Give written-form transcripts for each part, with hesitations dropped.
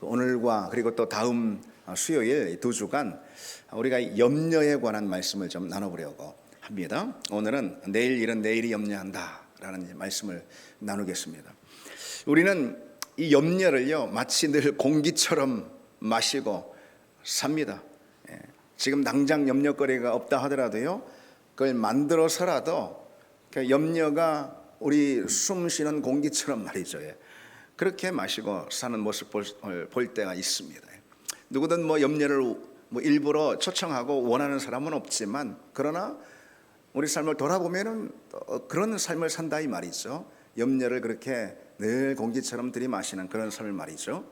오늘과 그리고 또 다음 수요일 두 주간 우리가 염려에 관한 말씀을 좀 나눠보려고 합니다. 오늘은 내일 일은 내일이 염려한다라는 말씀을 나누겠습니다. 우리는 이 염려를요 마치 늘 공기처럼 마시고 삽니다. 지금 당장 염려거리가 없다 하더라도요 그걸 만들어서라도 그 염려가 우리 숨 쉬는 공기처럼 말이죠. 그렇게 마시고 사는 모습 볼 때가 있습니다. 누구든 뭐 염려를 일부러 초청하고 원하는 사람은 없지만, 그러나 우리 삶을 돌아보면은 그런 삶을 산다 이 말이죠. 염려를 그렇게 늘 공기처럼 들이마시는 그런 삶을 말이죠.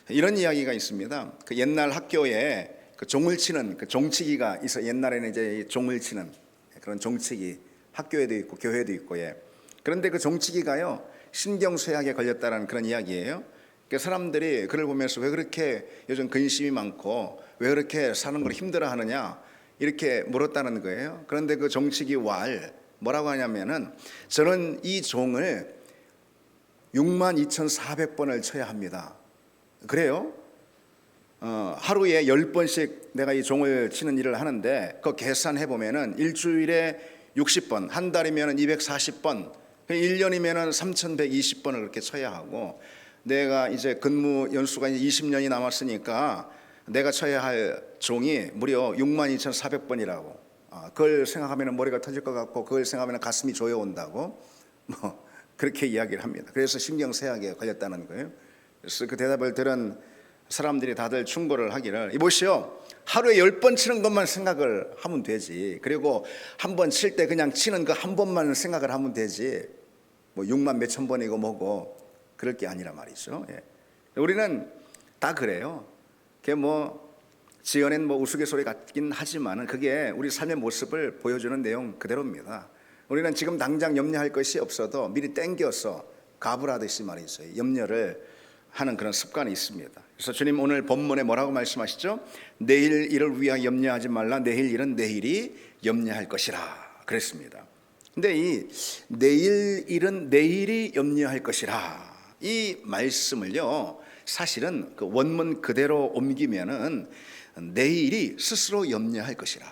이런 이야기가 있습니다. 그 옛날 학교에 그 종을 치는 그 종치기가 있어. 옛날에는 이제 종을 치는 그런 종치기 학교에도 있고 교회도 있고 그런데 그 종치기가요 신경쇠약에 걸렸다는 그런 이야기예요. 그러니까 사람들이 그를 보면서 왜 그렇게 요즘 근심이 많고 왜 그렇게 사는 걸 힘들어하느냐 이렇게 물었다는 거예요. 그런데 그 종치기 왈 뭐라고 하냐면은 저는 이 종을 62,400번을 쳐야 합니다. 그래요? 하루에 10번씩 내가 이 종을 치는 일을 하는데 그 계산해 보면은 일주일에 60번, 한 달이면 240번, 1년이면 3,120번을 그렇게 쳐야 하고, 내가 이제 근무 연수가 이제 20년이 남았으니까 내가 쳐야 할 종이 무려 62,400번이라고. 그걸 생각하면 머리가 터질 것 같고, 그걸 생각하면 가슴이 조여온다고 뭐 그렇게 이야기를 합니다. 그래서 신경쇠약에 걸렸다는 거예요. 그래서 그 대답을 들은 사람들이 다들 충고를 하기를, 이보시오, 하루에 10번 치는 것만 생각을 하면 되지, 그리고 한 번 칠 때 그냥 치는 그 한 번만 생각을 하면 되지, 뭐 6만 몇천 번이고 뭐고 그럴 게 아니라 말이죠. 우리는 다 그래요. 그게 뭐 지어낸 뭐 우스갯소리 같긴 하지만은 그게 우리 삶의 모습을 보여주는 내용 그대로입니다. 우리는 지금 당장 염려할 것이 없어도 미리 땡겨서 가불하듯이 말이죠, 염려를 하는 그런 습관이 있습니다. 그래서 주님 오늘 본문에 뭐라고 말씀하시죠? 내일 일을 위하여 염려하지 말라. 내일 일은 내일이 염려할 것이라 그랬습니다. 근데 이 내일 일은 내일이 염려할 것이라 이 말씀을요 사실은 그 원문 그대로 옮기면은 내일이 스스로 염려할 것이라,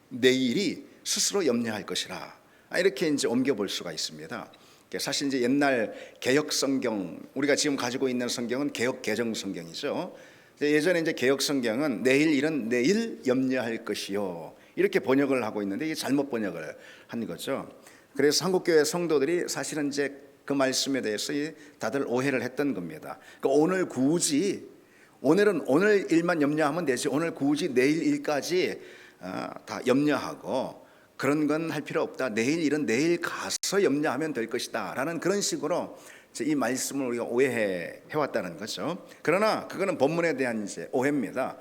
내일이 스스로 염려할 것이라 이렇게 이제 옮겨볼 수가 있습니다. 사실 이제 옛날 개역 성경, 우리가 지금 가지고 있는 성경은 개역 개정 성경이죠. 예전에 이제 개역 성경은 내일 일은 내일 염려할 것이요 이렇게 번역을 하고 있는데 이게 잘못 번역을 한 거죠. 그래서 한국교회 성도들이 사실은 이제 그 말씀에 대해서 다들 오해를 했던 겁니다. 오늘 굳이 오늘은 오늘 일만 염려하면 되지, 오늘 굳이 내일 일까지 다 염려하고 그런 건 할 필요 없다. 내일 일은 내일 가서 염려하면 될 것이다 라는 그런 식으로 이 말씀을 우리가 오해해 왔다는 거죠. 그러나 그거는 본문에 대한 이제 오해입니다.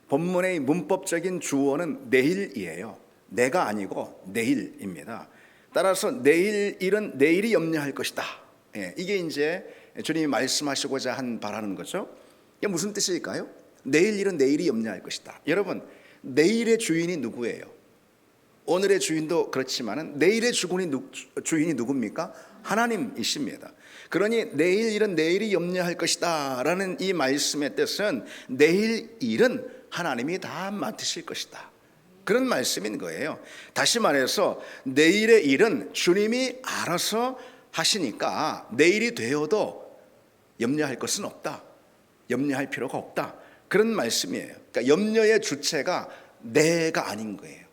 본문의 문법적인 주어는 내일이에요. 내가 아니고 내일입니다. 따라서 내일 일은 내일이 염려할 것이다. 이게 이제 주님이 말씀하시고자 바라는 거죠. 이게 무슨 뜻일까요? 내일 일은 내일이 염려할 것이다. 여러분, 내일의 주인이 누구예요? 오늘의 주인도 그렇지만은 내일의 주인이 누굽니까? 하나님이십니다. 그러니 내일 일은 내일이 염려할 것이다 라는 이 말씀의 뜻은 내일 일은 하나님이 다 맡으실 것이다, 그런 말씀인 거예요. 다시 말해서 내일의 일은 주님이 알아서 하시니까 내일이 되어도 염려할 것은 없다, 염려할 필요가 없다, 그런 말씀이에요. 그러니까 염려의 주체가 내가 아닌 거예요.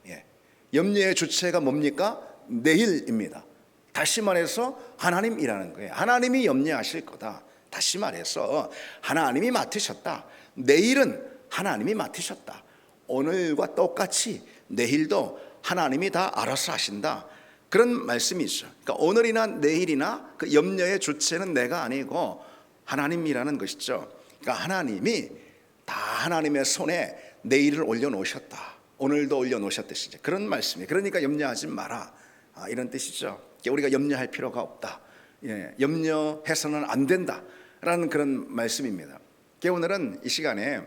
염려의 주체가 뭡니까? 내일입니다. 다시 말해서 하나님이라는 거예요. 하나님이 염려하실 거다. 다시 말해서 하나님이 맡으셨다. 내일은 하나님이 맡으셨다. 오늘과 똑같이 내일도 하나님이 다 알아서 하신다, 그런 말씀이죠. 그러니까 오늘이나 내일이나 그 염려의 주체는 내가 아니고 하나님이라는 것이죠. 그러니까 하나님이 다 하나님의 손에 내일을 올려놓으셨다, 오늘도 올려놓으셨듯이 그런 말씀이에요. 그러니까 염려하지 마라 이런 뜻이죠. 우리가 염려할 필요가 없다, 염려해서는 안 된다라는 그런 말씀입니다. 오늘은 이 시간에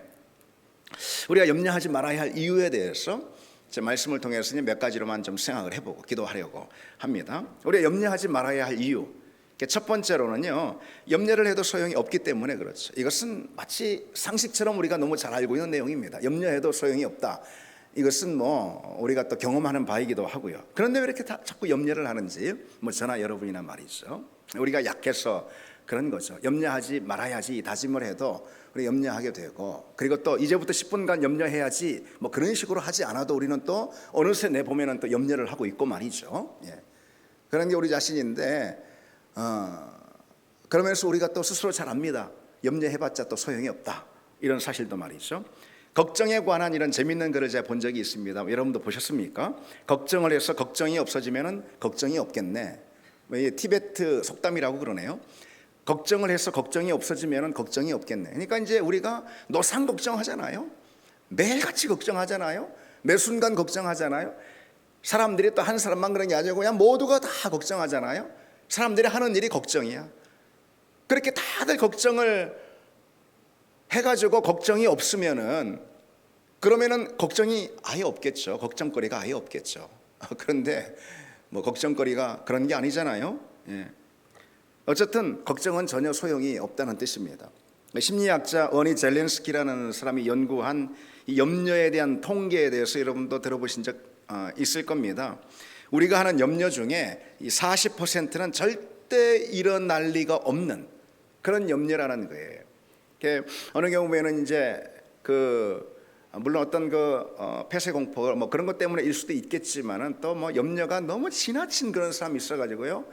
우리가 염려하지 말아야 할 이유에 대해서 제 말씀을 통해서 몇 가지로만 좀 생각을 해보고 기도하려고 합니다. 우리가 염려하지 말아야 할 이유, 첫 번째로는요, 염려를 해도 소용이 없기 때문에 그렇죠. 이것은 마치 상식처럼 우리가 너무 잘 알고 있는 내용입니다. 염려해도 소용이 없다. 이것은 뭐 우리가 또 경험하는 바이기도 하고요. 그런데 왜 이렇게 자꾸 염려를 하는지 뭐 저나 여러분이나 말이죠. 우리가 약해서 그런 거죠. 염려하지 말아야지 다짐을 해도 우리 염려하게 되고, 그리고 또 이제부터 10분간 염려해야지 뭐 그런 식으로 하지 않아도 우리는 또 어느새 내 보면은 또 염려를 하고 있고 말이죠. 예. 그런 게 우리 자신인데, 그러면서 우리가 또 스스로 잘 압니다. 염려해봤자 또 소용이 없다, 이런 사실도 말이죠. 걱정에 관한 이런 재밌는 글을 제가 본 적이 있습니다. 여러분도 보셨습니까? 걱정을 해서 걱정이 없어지면은 걱정이 없겠네. 티베트 속담이라고 그러네요. 걱정을 해서 걱정이 없어지면은 걱정이 없겠네. 그러니까 이제 우리가 노상 걱정하잖아요. 매일같이 걱정하잖아요. 매 순간 걱정하잖아요. 사람들이 또 한 사람만 그런 게 아니고 그냥 모두가 다 걱정하잖아요. 사람들이 하는 일이 걱정이야. 그렇게 다들 걱정을 해가지고 걱정이 없으면은, 그러면은 걱정이 아예 없겠죠. 걱정거리가 아예 없겠죠. 그런데 뭐 걱정거리가 그런 게 아니잖아요. 예. 어쨌든 걱정은 전혀 소용이 없다는 뜻입니다. 심리학자 어니 젤렌스키라는 사람이 연구한 이 염려에 대한 통계에 대해서 여러분도 들어보신 적 있을 겁니다. 우리가 하는 염려 중에 이 40%는 절대 일어날 리가 없는 그런 염려라는 거예요. 어느 경우에는 이제 물론 어떤 폐쇄 공포 뭐 그런 것 때문에 일 수도 있겠지만은 또 뭐 염려가 너무 지나친 그런 사람이 있어가지고요.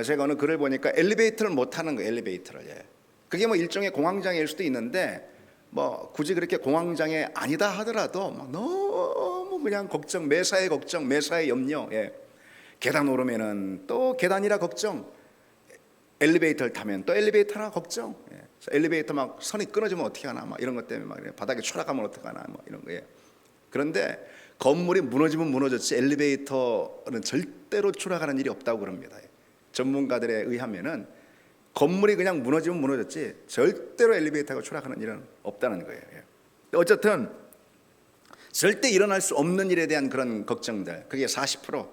제가 어느 글을 보니까 엘리베이터를 못 타는 거예요. 엘리베이터를. 예. 그게 뭐 일종의 공황장애일 수도 있는데, 뭐 굳이 그렇게 공황장애 아니다 하더라도 막 너무 그냥 걱정, 매사에 걱정, 매사에 염려. 예. 계단 오르면은 또 계단이라 걱정, 엘리베이터를 타면 또 엘리베이터라 걱정. 예. 엘리베이터 막 선이 끊어지면 어떻게 하나, 막 이런 것 때문에 막 바닥에 추락하면 어떻게 하나, 뭐 이런 거예요. 그런데 건물이 무너지면 무너졌지 엘리베이터는 절대로 추락하는 일이 없다고 그럽니다. 전문가들에 의하면은 건물이 그냥 무너지면 무너졌지 절대로 엘리베이터가 추락하는 일은 없다는 거예요. 어쨌든 절대 일어날 수 없는 일에 대한 그런 걱정들, 그게 40%.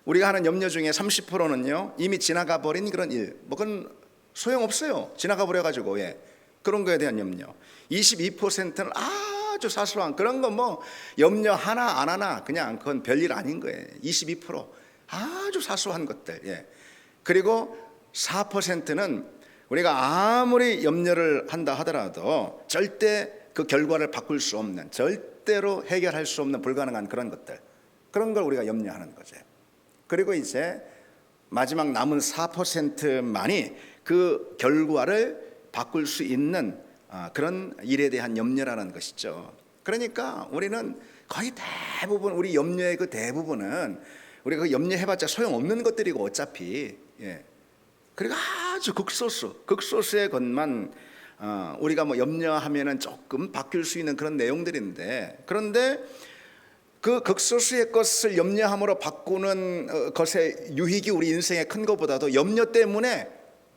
우리가 하는 염려 중에 30%는요 이미 지나가 버린 그런 일, 뭐 그건 소용없어요. 지나가 버려가지고. 예. 그런 거에 대한 염려. 22%는 아주 사소한 그런 거, 뭐 염려 하나 안 하나 그냥 그건 별일 아닌 거예요. 22% 아주 사소한 것들. 예. 그리고 4%는 우리가 아무리 염려를 한다 하더라도 절대 그 결과를 바꿀 수 없는, 절대로 해결할 수 없는 불가능한 그런 것들, 그런 걸 우리가 염려하는 거죠. 그리고 이제 마지막 남은 4%만이 그 결과를 바꿀 수 있는 그런 일에 대한 염려라는 것이죠. 그러니까 우리는 거의 대부분, 우리 염려의 그 대부분은 우리가 그 염려해봤자 소용없는 것들이고 어차피. 예. 그리고 아주 극소수의 것만 우리가 뭐 염려하면은 조금 바뀔 수 있는 그런 내용들인데, 그런데 그 극소수의 것을 염려함으로 바꾸는 것의 유익이 우리 인생에 큰 것보다도 염려 때문에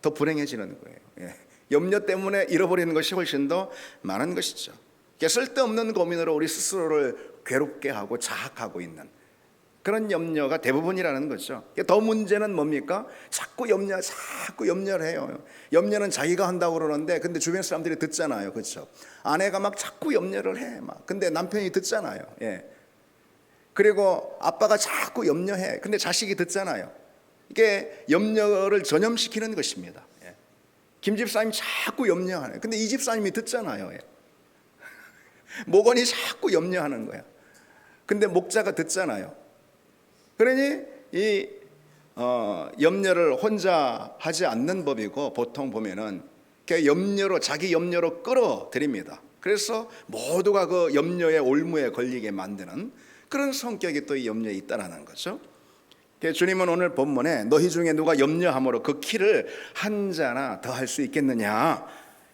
더 불행해지는 거예요. 예. 염려 때문에 잃어버리는 것이 훨씬 더 많은 것이죠. 쓸데없는 고민으로 우리 스스로를 괴롭게 하고 자학하고 있는 그런 염려가 대부분이라는 거죠. 더 문제는 뭡니까? 자꾸 염려를 해요. 염려는 자기가 한다고 그러는데, 근데 주변 사람들이 듣잖아요. 그렇죠? 아내가 막 자꾸 염려를 해. 근데 남편이 듣잖아요. 예. 그리고 아빠가 자꾸 염려해. 근데 자식이 듣잖아요. 이게 염려를 전염시키는 것입니다. 예. 김 집사님이 자꾸 염려하네. 근데 이 집사님이 듣잖아요. 예. 목원이 자꾸 염려하는 거야. 근데 목자가 듣잖아요. 그러니 이 염려를 혼자 하지 않는 법이고, 보통 보면은 자기 염려로 끌어들입니다. 그래서 모두가 그 염려의 올무에 걸리게 만드는 그런 성격이 또 이 염려에 있다라는 거죠. 주님은 오늘 본문에 너희 중에 누가 염려함으로 그 키를 한 자나 더 할 수 있겠느냐,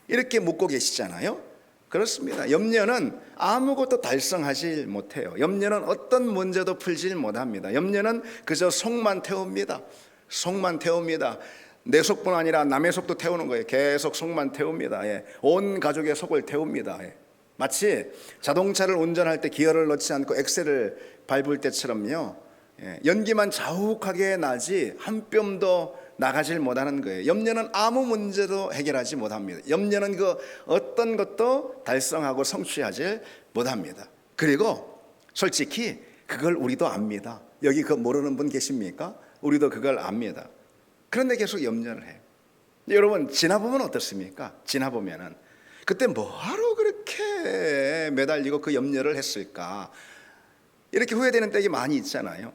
이렇게 묻고 계시잖아요. 그렇습니다. 염려는 아무것도 달성하지 못해요. 염려는 어떤 문제도 풀지 못합니다. 염려는 그저 속만 태웁니다. 속만 태웁니다. 내 속뿐 아니라 남의 속도 태우는 거예요. 계속 속만 태웁니다. 예. 온 가족의 속을 태웁니다. 예. 마치 자동차를 운전할 때 기어를 넣지 않고 엑셀을 밟을 때처럼요. 예. 연기만 자욱하게 나지 한 뼘도 나가질 못하는 거예요. 염려는 아무 문제도 해결하지 못합니다. 염려는 그 어떤 것도 달성하고 성취하지 못합니다. 그리고 솔직히 그걸 우리도 압니다. 여기 그 모르는 분 계십니까? 우리도 그걸 압니다. 그런데 계속 염려를 해요. 여러분 지나보면 어떻습니까? 지나보면은 그때 뭐하러 그렇게 매달리고 그 염려를 했을까? 이렇게 후회되는 때가 많이 있잖아요.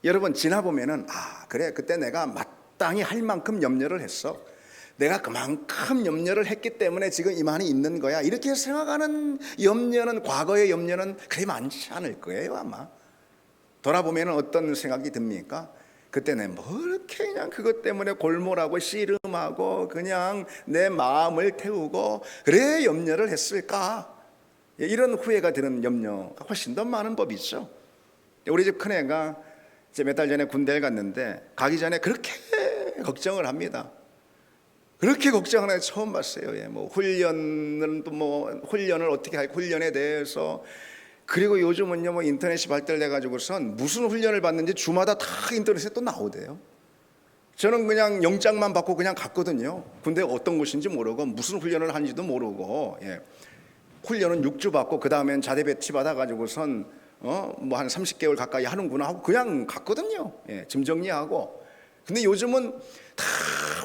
여러분 지나보면은 그래 그때 내가 마땅히 할 만큼 염려를 했어. 내가 그만큼 염려를 했기 때문에 지금 이만이 있는 거야. 이렇게 생각하는 염려는, 과거의 염려는 그리 많지 않을 거예요 아마. 돌아보면 어떤 생각이 듭니까? 그때 내가 뭐 이렇게 그냥 그것 때문에 골몰하고 씨름하고 그냥 내 마음을 태우고 그래 염려를 했을까? 이런 후회가 드는 염려가 훨씬 더 많은 법이 있죠. 우리 집 큰애가 이제 몇 달 전에 군대를 갔는데 가기 전에 그렇게 걱정을 합니다. 그렇게 걱정하는 애 처음 봤어요. 뭐 훈련은 또 뭐 훈련을 어떻게 할 훈련에 대해서. 그리고 요즘은요 뭐 인터넷이 발달돼 가지고선 무슨 훈련을 받는지 주마다 다 인터넷에 또 나오대요. 저는 그냥 영장만 받고 그냥 갔거든요. 군대 어떤 곳인지 모르고 무슨 훈련을 하는지도 모르고. 훈련은 6주 받고 그 다음엔 자대 배치 받아 가지고선 뭐 한 30개월 가까이 하는구나 하고 그냥 갔거든요. 짐 정리하고. 근데 요즘은 다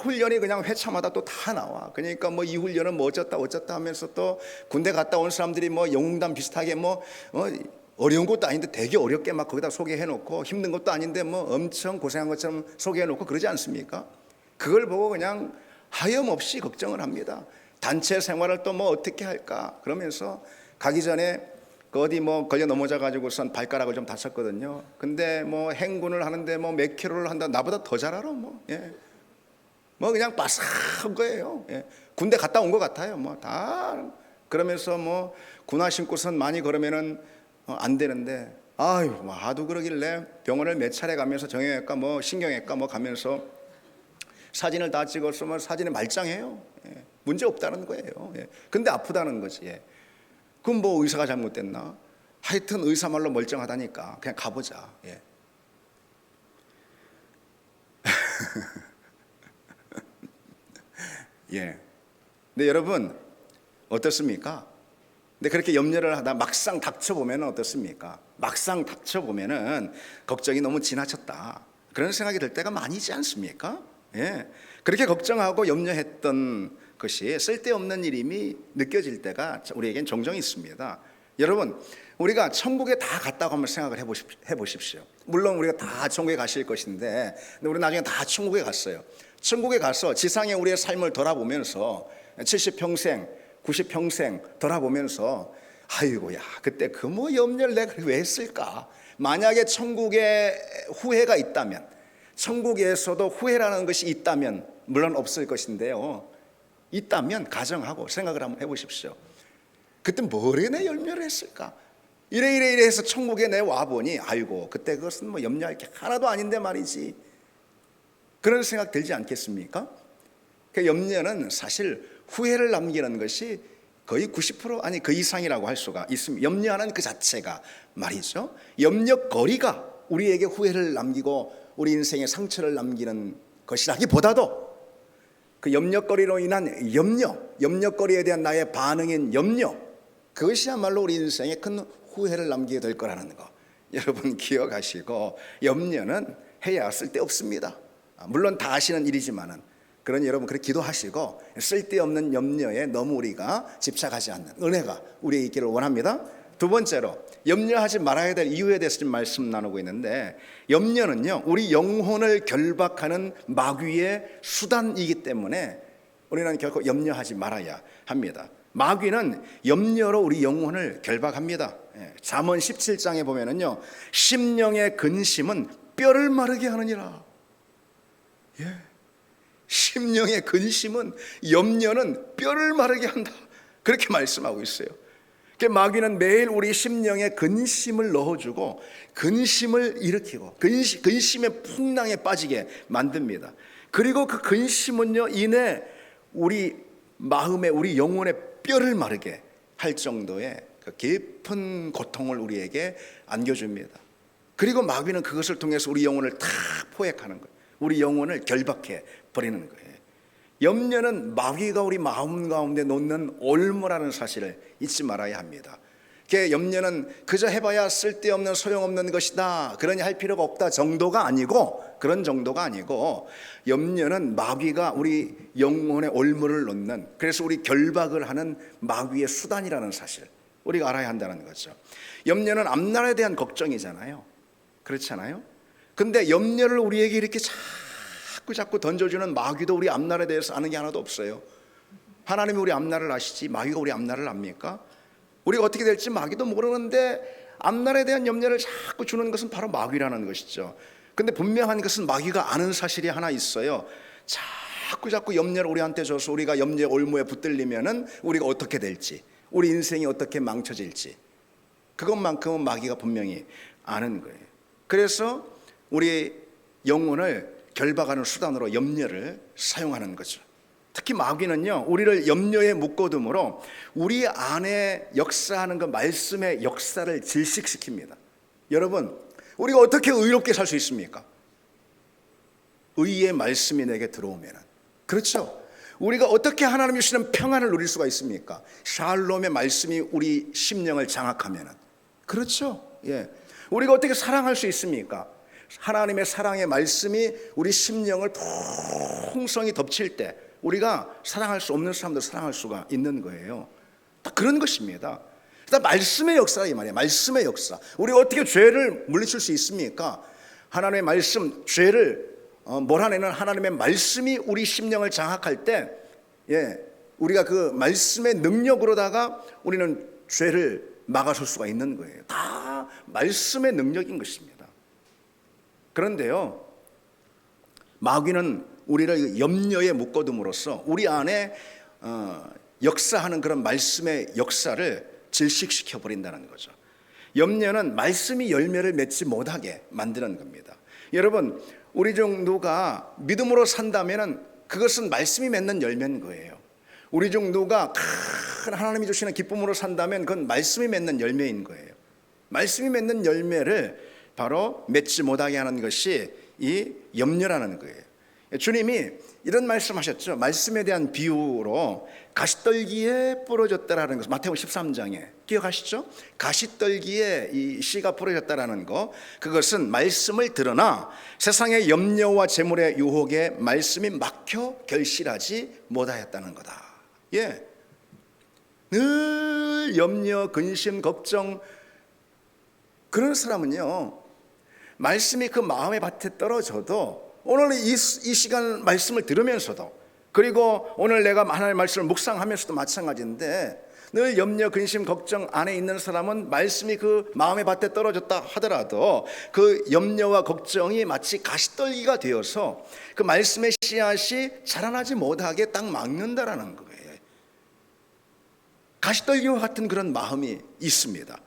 훈련이 그냥 회차마다 또 다 나와. 그러니까 뭐 이 훈련은 뭐 어쩌다 하면서 또 군대 갔다 온 사람들이 뭐 영웅담 비슷하게 뭐 어려운 것도 아닌데 되게 어렵게 막 거기다 소개해 놓고 힘든 것도 아닌데 뭐 엄청 고생한 것처럼 소개해 놓고 그러지 않습니까? 그걸 보고 그냥 하염없이 걱정을 합니다. 단체 생활을 또 뭐 어떻게 할까 그러면서 가기 전에 그 어디 뭐 걸려 넘어져 가지고선 발가락을 좀 다쳤거든요. 근데 뭐 행군을 하는데 뭐 몇 킬로를 한다. 나보다 더 잘 알아 뭐. 뭐 그냥 바삭한 거예요. 군대 갔다 온 것 같아요. 뭐 다 그러면서 뭐 군화 신고선 많이 걸으면은 안 되는데 아유 뭐 하도 그러길래 병원을 몇 차례 가면서 정형외과 뭐 신경외과 뭐 가면서 사진을 다 찍어서 뭐 사진이 말짱해요. 문제 없다는 거예요. 근데 아프다는 거지. 그럼 뭐 의사가 잘못됐나? 하여튼 의사 말로 멀쩡하다니까 그냥 가보자. 근데 여러분 어떻습니까? 근데 그렇게 염려를 하다 막상 닥쳐보면 어떻습니까? 막상 닥쳐보면은 걱정이 너무 지나쳤다 그런 생각이 들 때가 많이 있지 않습니까? 그렇게 걱정하고 염려했던 것이 쓸데없는 일임이 느껴질 때가 우리에겐 종종 있습니다. 여러분 우리가 천국에 다 갔다고 한번 생각을 해보십시오. 물론 우리가 다 천국에 가실 것인데 우리 나중에 다 천국에 갔어요. 천국에 가서 지상의 우리의 삶을 돌아보면서 70평생 90평생 돌아보면서 아이고야 그때 그 뭐 염려를 내가 왜 했을까. 만약에 천국에 후회가 있다면, 천국에서도 후회라는 것이 있다면, 물론 없을 것인데요, 있다면 가정하고 생각을 한번 해보십시오. 그때 뭐래 내 염려를 했을까. 이래 해서 천국에 내 와보니 아이고 그때 그것은 뭐 염려할 게 하나도 아닌데 말이지. 그런 생각 들지 않겠습니까? 그 염려는 사실 후회를 남기는 것이 거의 90% 아니 그 이상이라고 할 수가 있습니다. 염려하는 그 자체가 말이죠. 염려거리가 우리에게 후회를 남기고 우리 인생에 상처를 남기는 것이라기보다도 그 염려거리로 인한 염려거리에 대한 나의 반응인 염려, 그것이야말로 우리 인생에 큰 후회를 남기게 될 거라는 거 여러분 기억하시고, 염려는 해야 쓸데없습니다. 물론 다 아시는 일이지만은 그러니 여러분 그렇게 기도하시고 쓸데없는 염려에 너무 우리가 집착하지 않는 은혜가 우리에게 있기를 원합니다. 두 번째로 염려하지 말아야 될 이유에 대해서 좀 말씀 나누고 있는데, 염려는요 우리 영혼을 결박하는 마귀의 수단이기 때문에 우리는 결코 염려하지 말아야 합니다. 마귀는 염려로 우리 영혼을 결박합니다. 잠언 17장에 보면은요, 심령의 근심은 뼈를 마르게 하느니라. 심령의 근심은, 염려는 뼈를 마르게 한다, 그렇게 말씀하고 있어요. 마귀는 매일 우리 심령에 근심을 넣어주고 근심을 일으키고 근심의 풍랑에 빠지게 만듭니다. 그리고 그 근심은요 이내 우리 마음에 우리 영혼의 뼈를 마르게 할 정도의 그 깊은 고통을 우리에게 안겨줍니다. 그리고 마귀는 그것을 통해서 우리 영혼을 다 포획하는 거예요. 우리 영혼을 결박해 버리는 거예요. 염려는 마귀가 우리 마음 가운데 놓는 올무라는 사실을 잊지 말아야 합니다. 염려는 그저 해봐야 쓸데없는 소용없는 것이다, 그러니 할 필요가 없다 정도가 아니고, 그런 정도가 아니고, 염려는 마귀가 우리 영혼에 올무를 놓는, 그래서 우리 결박을 하는 마귀의 수단이라는 사실 우리가 알아야 한다는 거죠. 염려는 앞날에 대한 걱정이잖아요. 그렇지 않아요? 근데 염려를 우리에게 이렇게 자꾸 던져주는 마귀도 우리 앞날에 대해서 아는 게 하나도 없어요. 하나님이 우리 앞날을 아시지 마귀가 우리 앞날을 압니까? 우리가 어떻게 될지 마귀도 모르는데 앞날에 대한 염려를 자꾸 주는 것은 바로 마귀라는 것이죠. 근데 분명한 것은 마귀가 아는 사실이 하나 있어요. 자꾸 염려를 우리한테 줘서 우리가 염려의 올무에 붙들리면은 우리가 어떻게 될지, 우리 인생이 어떻게 망쳐질지, 그것만큼은 마귀가 분명히 아는 거예요. 그래서 우리 영혼을 결박하는 수단으로 염려를 사용하는 거죠. 특히 마귀는요, 우리를 염려에 묶어둠으로 우리 안에 역사하는 그 말씀의 역사를 질식시킵니다. 여러분, 우리가 어떻게 의롭게 살 수 있습니까? 의의 말씀이 내게 들어오면, 그렇죠? 우리가 어떻게 하나님이 주시는 평안을 누릴 수가 있습니까? 샬롬의 말씀이 우리 심령을 장악하면, 그렇죠? 예. 우리가 어떻게 사랑할 수 있습니까? 하나님의 사랑의 말씀이 우리 심령을 풍성히 덮칠 때 우리가 사랑할 수 없는 사람들 사랑할 수가 있는 거예요. 다 그런 것입니다. 말씀의 역사라 이 말이에요. 말씀의 역사. 우리가 어떻게 죄를 물리칠 수 있습니까? 하나님의 말씀, 죄를 몰아내는 하나님의 말씀이 우리 심령을 장악할 때, 우리가 그 말씀의 능력으로다가 우리는 죄를 막아설 수가 있는 거예요. 다 말씀의 능력인 것입니다. 그런데요, 마귀는 우리를 염려에 묶어둠으로써 우리 안에 역사하는 그런 말씀의 역사를 질식시켜 버린다는 거죠. 염려는 말씀이 열매를 맺지 못하게 만드는 겁니다. 여러분, 우리 중 누가 믿음으로 산다면 그것은 말씀이 맺는 열매인 거예요. 우리 중 누가 큰 하나님이 주시는 기쁨으로 산다면 그건 말씀이 맺는 열매인 거예요. 말씀이 맺는 열매를 바로 맺지 못하게 하는 것이 이 염려라는 거예요. 주님이 이런 말씀하셨죠. 말씀에 대한 비유로 가시떨기에 부러졌다라는 것, 마태복음 13장에 기억하시죠? 가시떨기에 이 씨가 부러졌다라는 거, 그것은 말씀을 들으나 세상의 염려와 재물의 유혹에 말씀이 막혀 결실하지 못하였다는 거다. 예, 늘 염려, 근심, 걱정, 그런 사람은요, 말씀이 그 마음의 밭에 떨어져도 오늘 이 시간 말씀을 들으면서도, 그리고 오늘 내가 하나님의 말씀을 묵상하면서도 마찬가지인데, 늘 염려, 근심, 걱정 안에 있는 사람은 말씀이 그 마음의 밭에 떨어졌다 하더라도 그 염려와 걱정이 마치 가시떨기가 되어서 그 말씀의 씨앗이 자라나지 못하게 딱 막는다라는 거예요. 가시떨기와 같은 그런 마음이 있습니다.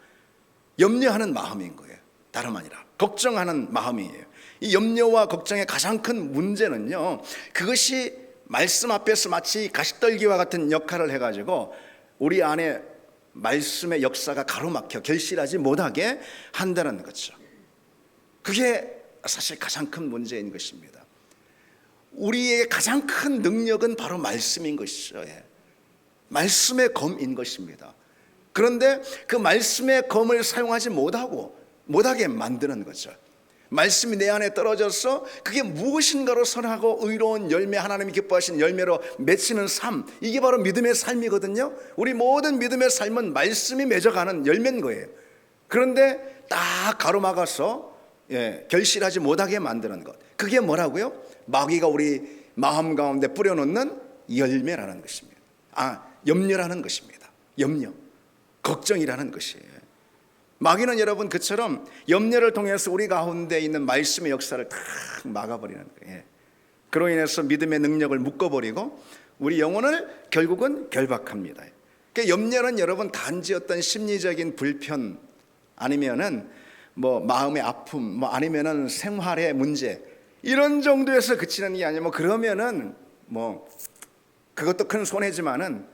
염려하는 마음인 거예요. 다름 아니라 걱정하는 마음이에요. 이 염려와 걱정의 가장 큰 문제는요, 그것이 말씀 앞에서 마치 가시떨기와 같은 역할을 해가지고 우리 안에 말씀의 역사가 가로막혀 결실하지 못하게 한다는 거죠. 그게 사실 가장 큰 문제인 것입니다. 우리의 가장 큰 능력은 바로 말씀인 것이죠. 말씀의 검인 것입니다. 그런데 그 말씀의 검을 사용하지 못하게 만드는 거죠. 말씀이 내 안에 떨어져서 그게 무엇인가로 선하고 의로운 열매, 하나님이 기뻐하시는 열매로 맺히는 삶, 이게 바로 믿음의 삶이거든요. 우리 모든 믿음의 삶은 말씀이 맺어가는 열매인 거예요. 그런데 딱 가로막아서 결실하지 못하게 만드는 것, 그게 뭐라고요? 마귀가 우리 마음 가운데 뿌려놓는 열매라는 것입니다. 염려라는 것입니다. 염려, 걱정이라는 것이에요. 마귀는 여러분 그처럼 염려를 통해서 우리 가운데 있는 말씀의 역사를 다 막아버리는 거예요. 그로 인해서 믿음의 능력을 묶어버리고 우리 영혼을 결국은 결박합니다. 그러니까 염려는 여러분 단지 어떤 심리적인 불편, 아니면은 뭐 마음의 아픔, 아니면은 생활의 문제, 이런 정도에서 그치는 게 아니고, 그러면은 그것도 큰 손해지만은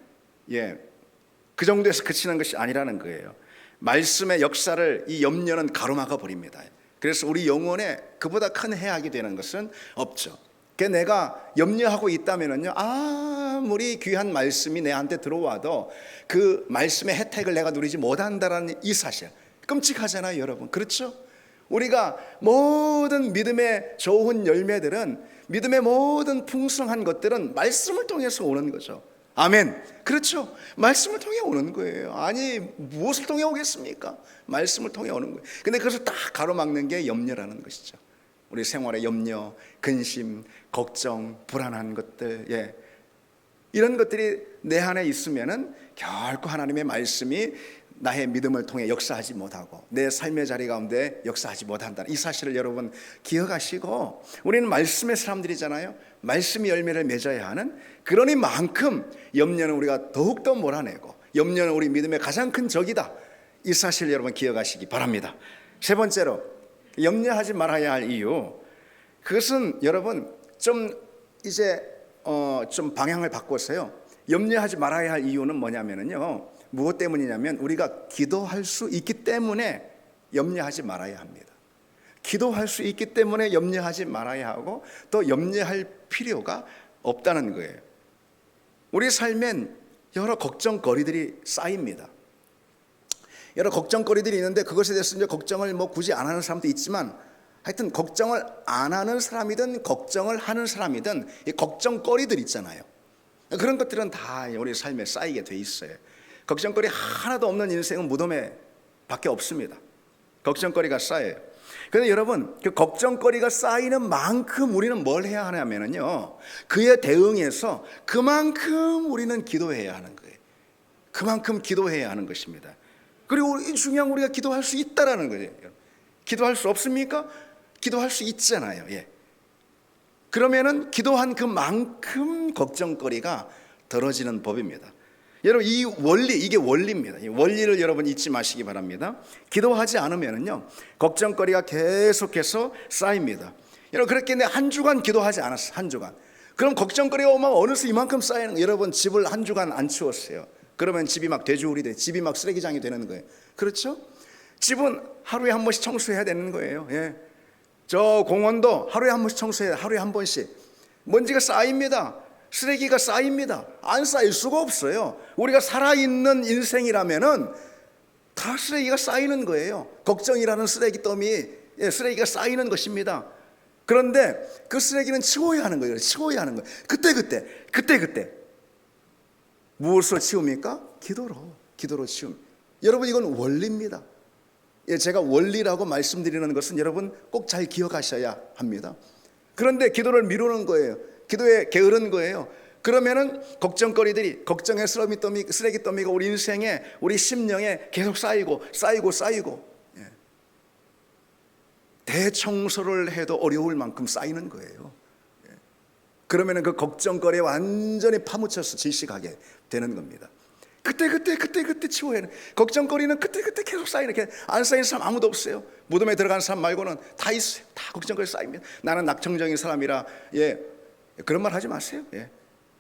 그 정도에서 그치는 것이 아니라는 거예요. 말씀의 역사를 이 염려는 가로막아 버립니다. 그래서 우리 영혼에 그보다 큰 해악이 되는 것은 없죠. 내가 염려하고 있다면요, 아무리 귀한 말씀이 내한테 들어와도 그 말씀의 혜택을 내가 누리지 못한다라는 이 사실, 끔찍하잖아요, 여러분. 그렇죠? 우리가 모든 믿음의 좋은 열매들은, 믿음의 모든 풍성한 것들은 말씀을 통해서 오는 거죠. 아멘. 그렇죠? 말씀을 통해 오는 거예요. 아니, 무엇을 통해 오겠습니까? 말씀을 통해 오는 거예요. 근데 그것을 딱 가로막는 게 염려라는 것이죠. 우리 생활의 염려, 근심, 걱정, 불안한 것들, 이런 것들이 내 안에 있으면은 결코 하나님의 말씀이 나의 믿음을 통해 역사하지 못하고 내 삶의 자리 가운데 역사하지 못한다는 이 사실을 여러분 기억하시고, 우리는 말씀의 사람들이잖아요. 말씀이 열매를 맺어야 하는, 그러니만큼 염려는 우리가 더욱더 몰아내고, 염려는 우리 믿음의 가장 큰 적이다. 이 사실을 여러분 기억하시기 바랍니다. 세 번째로, 염려하지 말아야 할 이유, 그것은 여러분 좀 이제 좀 방향을 바꿔서요, 염려하지 말아야 할 이유는 뭐냐면요, 무엇 때문이냐면 우리가 기도할 수 있기 때문에 염려하지 말아야 합니다. 기도할 수 있기 때문에 염려하지 말아야 하고, 또 염려할 필요가 없다는 거예요. 우리 삶엔 여러 걱정거리들이 쌓입니다. 여러 걱정거리들이 있는데 그것에 대해서 이제 걱정을 굳이 안 하는 사람도 있지만, 하여튼 걱정을 안 하는 사람이든 걱정을 하는 사람이든 이 걱정거리들 있잖아요. 그런 것들은 다 우리 삶에 쌓이게 돼 있어요. 걱정거리 하나도 없는 인생은 무덤에 밖에 없습니다. 걱정거리가 쌓여요. 그런데 여러분, 그 걱정거리가 쌓이는 만큼 우리는 뭘 해야 하냐면요, 그에 대응해서 그만큼 우리는 기도해야 하는 거예요. 그만큼 기도해야 하는 것입니다. 그리고 중요한, 우리가 기도할 수 있다라는 거예요. 기도할 수 없습니까? 기도할 수 있잖아요. 그러면은 기도한 그만큼 걱정거리가 덜어지는 법입니다. 여러분, 이 원리, 이게 원리입니다. 이 원리를 여러분 잊지 마시기 바랍니다. 기도하지 않으면요, 걱정거리가 계속해서 쌓입니다. 여러분, 그렇게 한 주간 기도하지 않았어요. 한 주간. 그럼 걱정거리가 오면 어느새 이만큼 쌓이는 거예요. 여러분, 집을 한 주간 안 치웠어요. 그러면 집이 막 돼지우리 돼, 집이 막 쓰레기장이 되는 거예요. 그렇죠? 집은 하루에 한 번씩 청소해야 되는 거예요. 저 공원도 하루에 한 번씩 청소해야 돼요. 하루에 한 번씩. 먼지가 쌓입니다. 쓰레기가 쌓입니다. 안 쌓일 수가 없어요. 우리가 살아있는 인생이라면은 다 쓰레기가 쌓이는 거예요. 걱정이라는 쓰레기 더미, 쓰레기가 쌓이는 것입니다. 그런데 그 쓰레기는 치워야 하는 거예요. 치워야 하는 거예요. 그때 무엇으로 치웁니까? 기도로 치웁니다. 여러분, 이건 원리입니다. 제가 원리라고 말씀드리는 것은 여러분 꼭 잘 기억하셔야 합니다. 그런데 기도를 미루는 거예요. 기도에 게으른 거예요. 그러면은 걱정거리들이, 걱정의 쓰레기 더미가 우리 인생에, 우리 심령에 계속 쌓이고 대청소를 해도 어려울 만큼 쌓이는 거예요. 그러면은 그 걱정거리에 완전히 파묻혀서 질식하게 되는 겁니다. 그때 치워야 해. 걱정거리는 그때 계속 쌓이는, 안 쌓이는 사람 아무도 없어요. 무덤에 들어간 사람 말고는 다 있어요. 다 걱정거리 쌓입니다. 나는 낙천적인 사람이라, 그런 말 하지 마세요.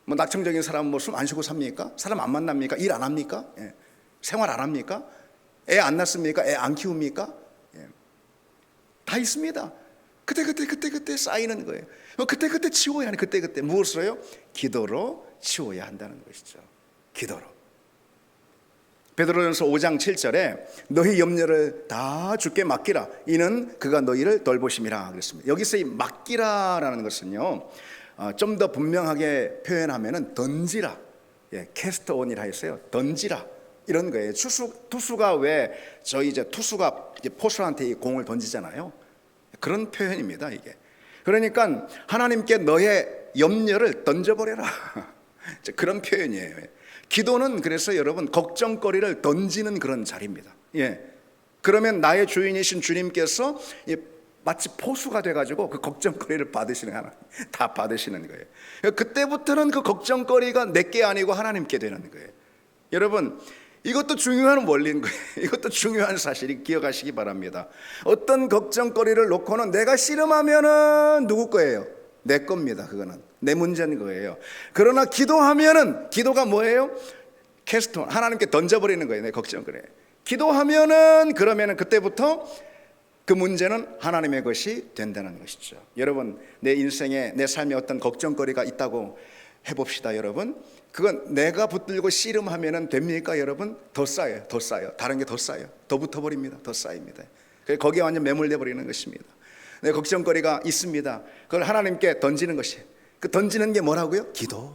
뭐 낙천적인 사람은 뭐 숨 안 쉬고 삽니까? 사람 안 만납니까? 일 안 합니까? 생활 안 합니까? 애 안 낳습니까? 애 안 키웁니까? 다 있습니다. 그때 쌓이는 거예요. 그때 치워야 하는, 그때 무엇으로요? 기도로 치워야 한다는 것이죠. 기도로. 베드로전서 5장 7절에 너희 염려를 다 주께 맡기라, 이는 그가 너희를 돌보심이라 그랬습니다. 여기서 이 맡기라라는 것은요, 좀 더 분명하게 표현하면은 던지라, 캐스트온이라 했어요. 던지라, 이런 거예요. 투수가 왜 투수가 포수한테 이 공을 던지잖아요. 그런 표현입니다, 이게. 그러니까 하나님께 너의 염려를 던져버려라. 그런 표현이에요. 기도는 그래서 여러분 걱정거리를 던지는 그런 자리입니다. 그러면 나의 주인이신 주님께서 마치 포수가 돼가지고 그 걱정거리를 다 받으시는 거예요. 그때부터는 그 걱정거리가 내게 아니고 하나님께 되는 거예요. 여러분, 이것도 중요한 원리인 거예요. 이것도 중요한 사실이 기억하시기 바랍니다. 어떤 걱정거리를 놓고는 내가 씨름하면은 누구 거예요? 내 겁니다. 그거는 내 문제인 거예요. 그러나 기도하면은, 기도가 뭐예요? 캐스톤, 하나님께 던져버리는 거예요. 내 걱정거리. 기도하면은, 그러면은 그때부터 그 문제는 하나님의 것이 된다는 것이죠. 여러분, 내 인생에, 내 삶에 어떤 걱정거리가 있다고 해봅시다. 여러분, 그건 내가 붙들고 씨름하면 됩니까? 여러분, 더 쌓여요. 더 쌓여. 다른 게 더 쌓여. 더 붙어버립니다. 더 쌓입니다. 거기에 완전 매몰돼 버리는 것입니다. 내 걱정거리가 있습니다. 그걸 하나님께 던지는 것이, 그 던지는 게 뭐라고요? 기도.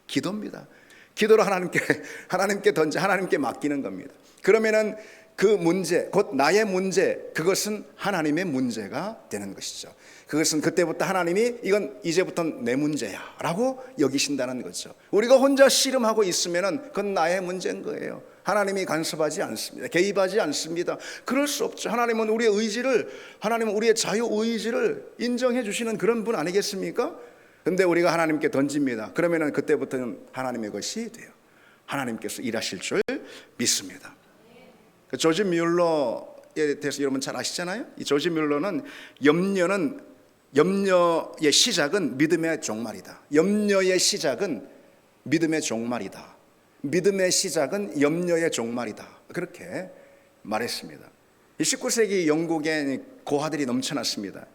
기도입니다. 기도로 하나님께 던져, 하나님께 맡기는 겁니다. 그러면은 그 문제, 곧 나의 문제, 그것은 하나님의 문제가 되는 것이죠. 그것은 그때부터 하나님이 이건 이제부터는 내 문제야 라고 여기신다는 거죠. 우리가 혼자 씨름하고 있으면은 그건 나의 문제인 거예요. 하나님이 간섭하지 않습니다. 개입하지 않습니다. 그럴 수 없죠. 하나님은 우리의 의지를, 하나님은 우리의 자유의지를 인정해 주시는 그런 분 아니겠습니까? 근데 우리가 하나님께 던집니다. 그러면은 그때부터는 하나님의 것이 돼요. 하나님께서 일하실 줄 믿습니다. 조지 뮬러에 대해서 여러분 잘 아시잖아요. 이 조지 뮬러는 염려의 시작은 믿음의 종말이다. 염려의 시작은 믿음의 종말이다. 믿음의 시작은 염려의 종말이다. 그렇게 말했습니다. 19세기 영국에 고아들이 넘쳐났습니다.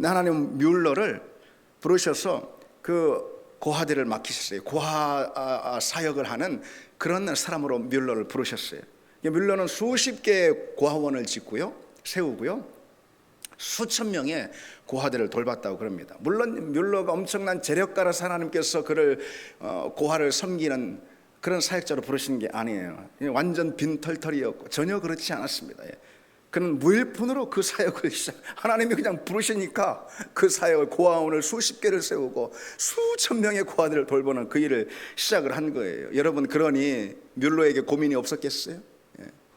하나님 뮬러를 부르셔서 그 고아들을 맡기셨어요. 고아 사역을 하는 그런 사람으로 뮬러를 부르셨어요. 뮬러는 수십 개의 고아원을 짓고요, 세우고요, 수천 명의 고아들을 돌봤다고 그럽니다. 물론 뮬러가 엄청난 재력가라서 하나님께서 그를 고아를 섬기는 그런 사역자로 부르신 게 아니에요. 완전 빈털털이었고 전혀 그렇지 않았습니다. 그는 무일푼으로 그 사역을 하나님이 그냥 부르시니까 그 사역을, 고아원을 수십 개를 세우고 수천 명의 고아들을 돌보는 그 일을 시작을 한 거예요. 여러분, 그러니 뮬러에게 고민이 없었겠어요?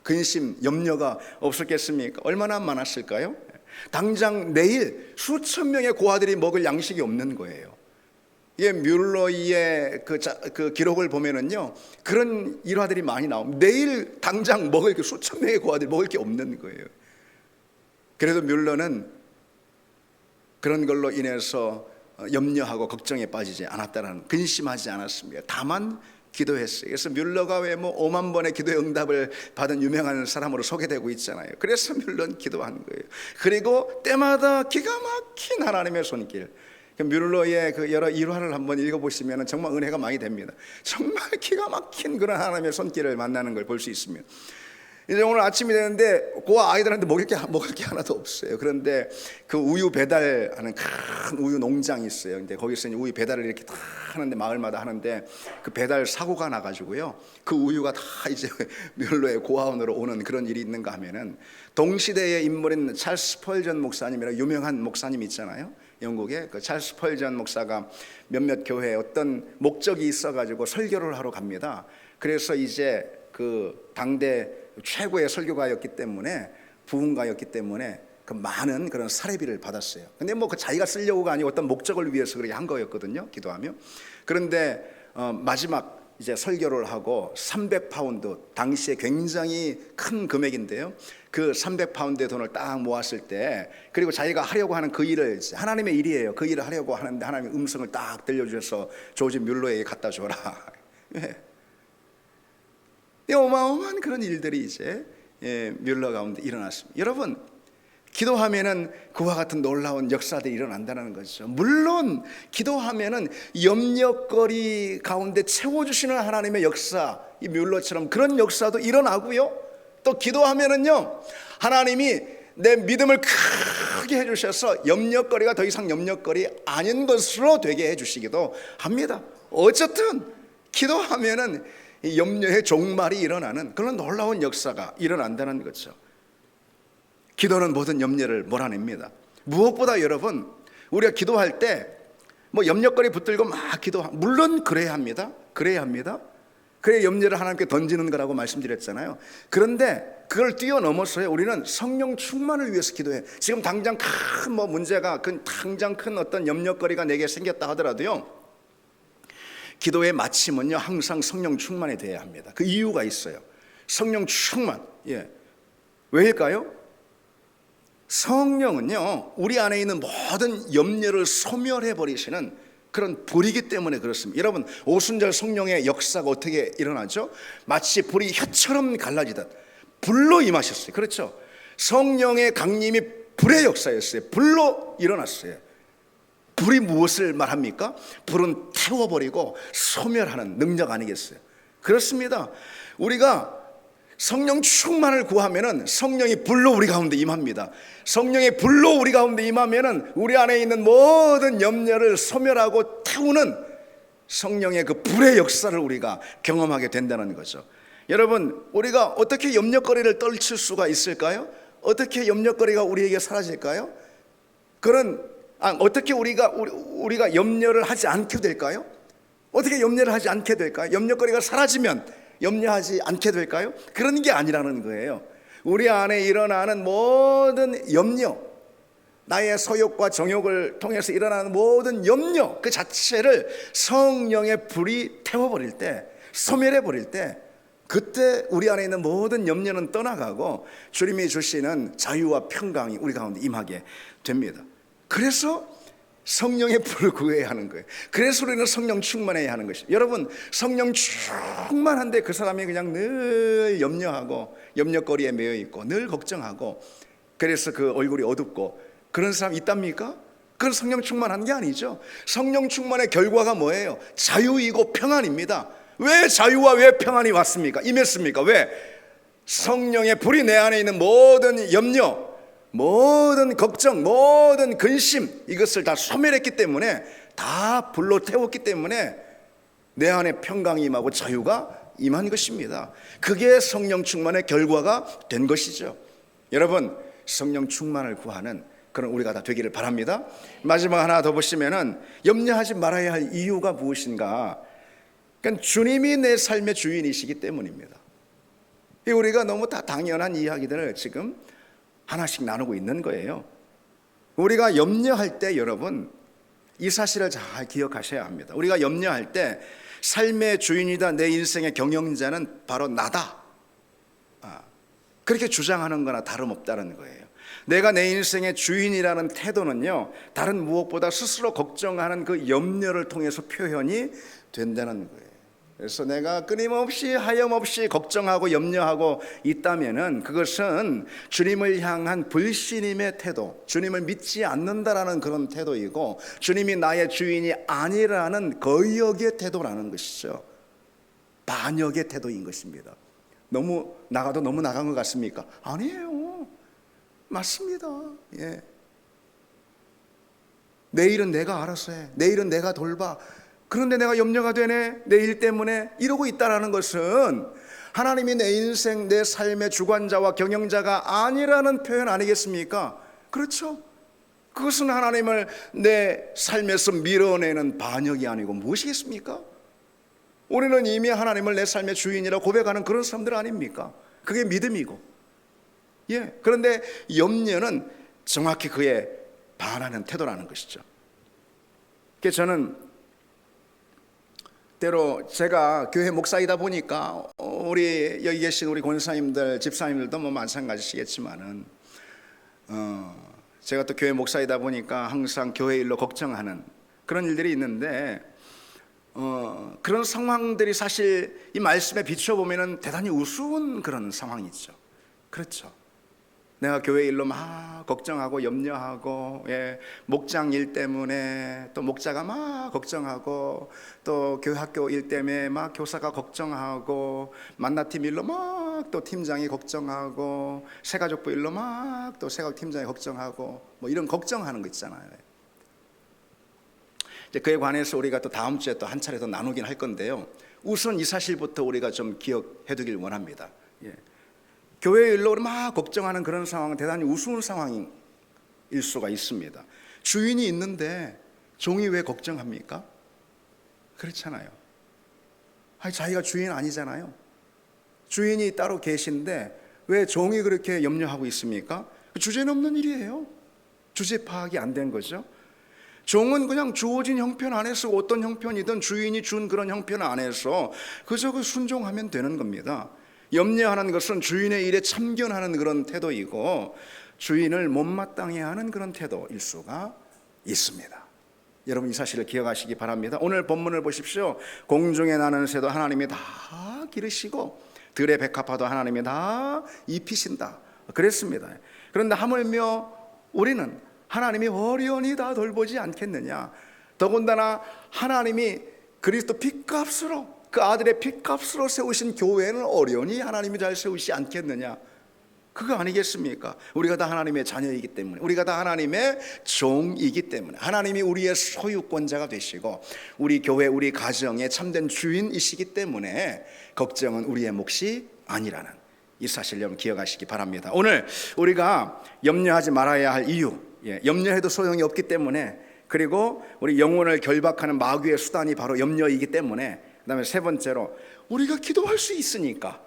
근심, 염려가 없었겠습니까? 얼마나 많았을까요? 당장 내일 수천 명의 고아들이 먹을 양식이 없는 거예요. 이게 뮬러의 그 기록을 보면은요, 그런 일화들이 많이 나옵니다. 내일 당장 먹을 게, 수천 명의 고아들이 먹을 게 없는 거예요. 그래도 뮬러는 그런 걸로 인해서 염려하고 걱정에 빠지지 않았다는, 근심하지 않았습니다. 다만 기도했어요. 그래서 뮬러가 왜 5만 번의 기도의 응답을 받은 유명한 사람으로 소개되고 있잖아요. 그래서 뮬러는 기도한 거예요. 그리고 때마다 기가 막힌 하나님의 손길. 뮬러의 그 여러 일화를 한번 읽어보시면 정말 은혜가 많이 됩니다. 정말 기가 막힌 그런 하나님의 손길을 만나는 걸 볼 수 있습니다. 이제 오늘 아침이 되는데 고아 아이들한테 먹을 게 하나도 없어요. 그런데 그 우유 배달하는 큰 우유 농장이 있어요. 근데 거기서 우유 배달을 이렇게 다 하는데, 마을마다 하는데, 그 배달 사고가 나가지고요, 그 우유가 다 이제 뮬러의 고아원으로 오는 그런 일이 있는가 하면은, 동시대의 인물인 찰스 스펄전 목사님이라는 유명한 목사님 있잖아요. 영국에 그 찰스 스펄전 목사가 몇몇 교회에 어떤 목적이 있어가지고 설교를 하러 갑니다. 그래서 이제 그 당대 최고의 설교가였기 때문에, 부흥가였기 때문에 그 많은 그런 사례비를 받았어요. 근데 그 자기가 쓰려고가 아니고 어떤 목적을 위해서 그렇게 한 거였거든요, 기도하며. 그런데 마지막 이제 설교를 하고 300파운드, 당시에 굉장히 큰 금액인데요, 그 300파운드의 돈을 딱 모았을 때, 그리고 자기가 하려고 하는 그 일을, 하나님의 일이에요, 그 일을 하려고 하는데 하나님의 음성을 딱 들려주셔서 조지 뮬러에게 갖다 줘라. 어마어마한 그런 일들이 이제 뮬러 가운데 일어났습니다. 여러분, 기도하면은 그와 같은 놀라운 역사들이 일어난다는 거죠. 물론 기도하면은 염려거리 가운데 채워주시는 하나님의 역사, 이 뮬러처럼 그런 역사도 일어나고요, 또 기도하면은요, 하나님이 내 믿음을 크게 해주셔서 염려거리가 더 이상 염려거리 아닌 것으로 되게 해주시기도 합니다. 어쨌든 기도하면은 이 염려의 종말이 일어나는 그런 놀라운 역사가 일어난다는 거죠. 기도는 모든 염려를 몰아냅니다. 무엇보다 여러분, 우리가 기도할 때 염려거리 붙들고 막 물론 그래야 합니다. 그래야 염려를 하나님께 던지는 거라고 말씀드렸잖아요. 그런데 그걸 뛰어넘어서요, 우리는 성령 충만을 위해서 기도해. 지금 당장 큰 문제가, 당장 큰 어떤 염려거리가 내게 생겼다 하더라도요, 기도의 마침은요, 항상 성령 충만이 되어야 합니다. 그 이유가 있어요. 성령 충만. 왜일까요? 성령은요, 우리 안에 있는 모든 염려를 소멸해 버리시는 그런 불이기 때문에 그렇습니다. 여러분, 오순절 성령의 역사가 어떻게 일어나죠? 마치 불이 혀처럼 갈라지듯 불로 임하셨어요. 그렇죠? 성령의 강림이 불의 역사였어요. 불로 일어났어요. 불이 무엇을 말합니까? 불은 태워버리고 소멸하는 능력 아니겠어요? 그렇습니다. 우리가 성령 충만을 구하면은 성령이 불로 우리 가운데 임합니다. 성령의 불로 우리 가운데 임하면은 우리 안에 있는 모든 염려를 소멸하고 태우는 성령의 그 불의 역사를 우리가 경험하게 된다는 거죠. 여러분, 우리가 어떻게 염려거리를 떨칠 수가 있을까요? 어떻게 염려거리가 우리에게 사라질까요? 어떻게 우리가 염려를 하지 않게 될까요? 어떻게 염려를 하지 않게 될까요? 염려거리가 사라지면 염려하지 않게 될까요? 그런 게 아니라는 거예요. 우리 안에 일어나는 모든 염려, 나의 소욕과 정욕을 통해서 일어나는 모든 염려 그 자체를 성령의 불이 태워버릴 때, 소멸해버릴 때, 그때 우리 안에 있는 모든 염려는 떠나가고 주님이 주시는 자유와 평강이 우리 가운데 임하게 됩니다. 그래서 성령의 불을 구해야 하는 거예요. 그래서 우리는 성령 충만해야 하는 것이죠. 여러분, 성령 충만한데 그 사람이 그냥 늘 염려하고 염려거리에 매여 있고 늘 걱정하고 그래서 그 얼굴이 어둡고 그런 사람 있답니까? 그건 성령 충만한 게 아니죠. 성령 충만의 결과가 뭐예요? 자유이고 평안입니다. 왜 자유와 왜 평안이 왔습니까? 임했습니까? 왜? 성령의 불이 내 안에 있는 모든 염려, 모든 걱정, 모든 근심, 이것을 다 소멸했기 때문에, 다 불로 태웠기 때문에 내 안에 평강이 임하고 자유가 임한 것입니다. 그게 성령 충만의 결과가 된 것이죠. 여러분, 성령 충만을 구하는 그런 우리가 다 되기를 바랍니다. 마지막 하나 더 보시면은 염려하지 말아야 할 이유가 무엇인가? 그러니까 주님이 내 삶의 주인이시기 때문입니다. 우리가 너무 다 당연한 이야기들을 지금 하나씩 나누고 있는 거예요. 우리가 염려할 때 여러분 이 사실을 잘 기억하셔야 합니다. 우리가 염려할 때 삶의 주인이다, 내 인생의 경영자는 바로 나다, 그렇게 주장하는 거나 다름없다는 거예요. 내가 내 인생의 주인이라는 태도는요, 다른 무엇보다 스스로 걱정하는 그 염려를 통해서 표현이 된다는 거예요. 그래서 내가 끊임없이 하염없이 걱정하고 염려하고 있다면은 그것은 주님을 향한 불신임의 태도, 주님을 믿지 않는다라는 그런 태도이고 주님이 나의 주인이 아니라는 거역의 태도라는 것이죠. 반역의 태도인 것입니다. 너무 나가도 너무 나간 것 같습니까? 아니에요. 맞습니다. 예. 내일은 내가 알아서 해. 내일은 내가 돌봐. 그런데 내가 염려가 되네, 내 일 때문에 이러고 있다는 것은 하나님이 내 인생, 내 삶의 주관자와 경영자가 아니라는 표현 아니겠습니까? 그렇죠? 그것은 하나님을 내 삶에서 밀어내는 반역이 아니고 무엇이겠습니까? 우리는 이미 하나님을 내 삶의 주인이라 고백하는 그런 사람들 아닙니까? 그게 믿음이고, 예. 그런데 염려는 정확히 그에 반하는 태도라는 것이죠. 그래서 저는 때로 제가 교회 목사이다 보니까 우리 여기 계신 우리 권사님들, 집사님들도 뭐 마찬가지시겠지만은 제가 또 교회 목사이다 보니까 항상 교회 일로 걱정하는 그런 일들이 있는데 그런 상황들이 사실 이 말씀에 비춰보면은 대단히 우스운 그런 상황이죠. 그렇죠. 내가 교회 일로 막 걱정하고 염려하고, 예, 목장 일 때문에 또 목자가 막 걱정하고, 또 교회 학교 일 때문에 막 교사가 걱정하고, 만나팀 일로 막 또 팀장이 걱정하고, 새가족부 일로 막 또 새가족 팀장이 걱정하고, 뭐 이런 걱정하는 거 있잖아요. 이제 그에 관해서 우리가 또 다음 주에 또 한 차례 더 나누긴 할 건데요. 우선 이 사실부터 우리가 좀 기억해두길 원합니다. 예. 교회 일로 막 걱정하는 그런 상황은 대단히 우스운 상황일 수가 있습니다. 주인이 있는데 종이 왜 걱정합니까? 그렇잖아요. 자기가 주인 아니잖아요. 주인이 따로 계신데 왜 종이 그렇게 염려하고 있습니까? 주제넘는 일이에요. 주제 파악이 안 된 거죠. 종은 그냥 주어진 형편 안에서 어떤 형편이든 주인이 준 그런 형편 안에서 그저 순종하면 되는 겁니다. 염려하는 것은 주인의 일에 참견하는 그런 태도이고 주인을 못마땅해 하는 그런 태도일 수가 있습니다. 여러분 이 사실을 기억하시기 바랍니다. 오늘 본문을 보십시오. 공중에 나는 새도 하나님이 다 기르시고 들의 백합화도 하나님이 다 입히신다 그랬습니다. 그런데 하물며 우리는 하나님이 어련히 다 돌보지 않겠느냐. 더군다나 하나님이 그리스도 핏값으로, 그 아들의 핏값으로 세우신 교회는 어련히 하나님이 잘 세우시지 않겠느냐. 그거 아니겠습니까? 우리가 다 하나님의 자녀이기 때문에, 우리가 다 하나님의 종이기 때문에, 하나님이 우리의 소유권자가 되시고 우리 교회, 우리 가정의 참된 주인이시기 때문에 걱정은 우리의 몫이 아니라는 이 사실 여러분 기억하시기 바랍니다. 오늘 우리가 염려하지 말아야 할 이유, 염려해도 소용이 없기 때문에, 그리고 우리 영혼을 결박하는 마귀의 수단이 바로 염려이기 때문에, 그 다음에 세 번째로 우리가 기도할 수 있으니까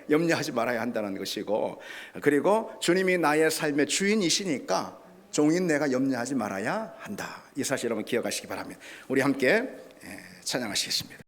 염려하지 말아야 한다는 것이고, 그리고 주님이 나의 삶의 주인이시니까 종인 내가 염려하지 말아야 한다. 이 사실 여러분 기억하시기 바랍니다. 우리 함께 찬양하시겠습니다.